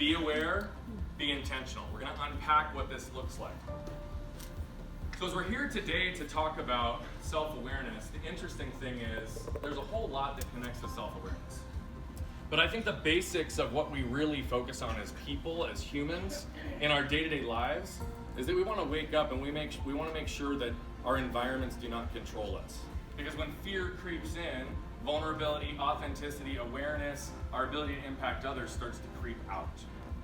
Be aware, be intentional. We're going to unpack what this looks like. So as we're here today to talk about self-awareness, the interesting thing is there's a whole lot that connects to self-awareness. But I think the basics of what we really focus on as people, as humans, in our day-to-day lives, is that we want to wake up and we want to make sure that our environments do not control us. Because when fear creeps in, vulnerability, authenticity, awareness, our ability to impact others starts to creep out.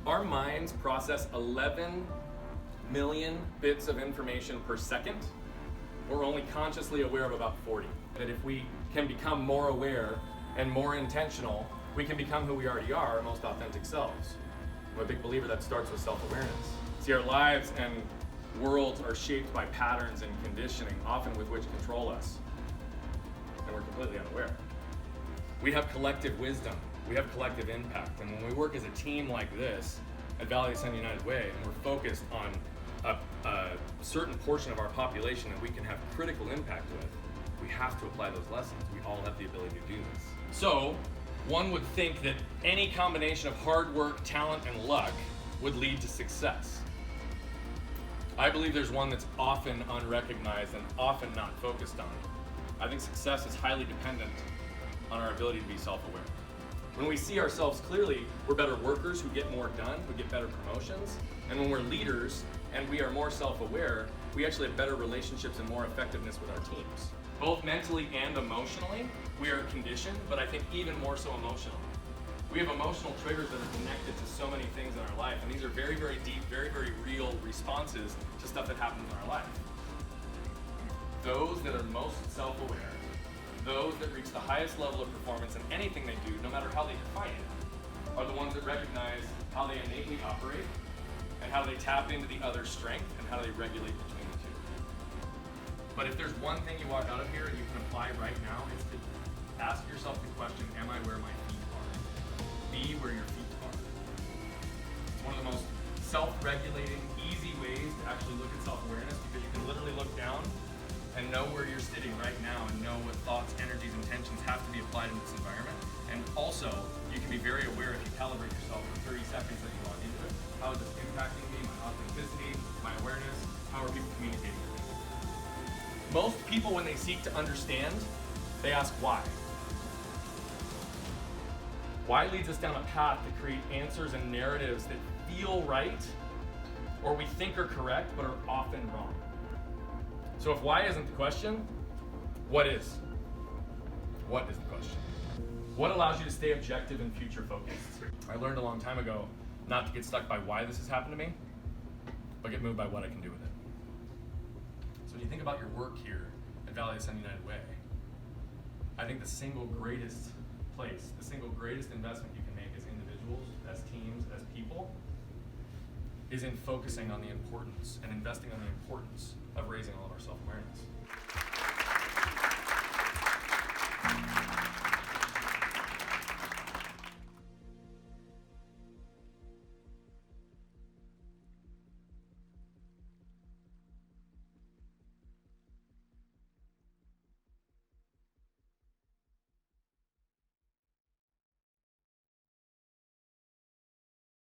Our minds process 11 million bits of information per second. We're only consciously aware of about 40. That if we can become more aware and more intentional, we can become who we already are, our most authentic selves. I'm a big believer that starts with self-awareness. See, our lives and worlds are shaped by patterns and conditioning, often with which control us. And we're completely unaware. We have collective wisdom. We have collective impact. And when we work as a team like this at Valley Sun United Way, and we're focused on a certain portion of our population that we can have critical impact with, we have to apply those lessons. We all have the ability to do this. So, one would think that any combination of hard work, talent, and luck would lead to success. I believe there's one that's often unrecognized and often not focused on. I think success is highly dependent on our ability to be self-aware. When we see ourselves clearly, we're better workers who get more done, we get better promotions, and when we're leaders and we are more self-aware, we actually have better relationships and more effectiveness with our teams. Both mentally and emotionally, we are conditioned, but I think even more so emotionally. We have emotional triggers that are connected to so many things in our life, and these are very, very deep, very, very real responses to stuff that happens in our life. Those that are most self-aware, those that reach the highest level of performance in anything they do, no matter how they define it, are the ones that recognize how they innately operate and how they tap into the other's strength and how they regulate between the two. But if there's one thing you walk out of here and you can apply right now, it's to ask yourself the question, am I where my feet are? Be where your feet are. It's one of the most self-regulating, easy ways to actually look at self-awareness, because you can literally look down and know where you're sitting right now and know what thoughts, energies, intentions have to be applied in this environment. And also, you can be very aware if you calibrate yourself for 30 seconds that you log into it. How is this impacting me, my authenticity, my awareness? How are people communicating with me? Most people, when they seek to understand, they ask why. Why leads us down a path to create answers and narratives that feel right, or we think are correct, but are often wrong. So if why isn't the question, what is? What is the question? What allows you to stay objective and future focused? I learned a long time ago not to get stuck by why this has happened to me, but get moved by what I can do with it. So when you think about your work here at Valley Sun United Way, I think the single greatest place, the single greatest investment you can make as individuals, as teams, as people, is in focusing on the importance and investing on the importance of raising all of our self-awareness.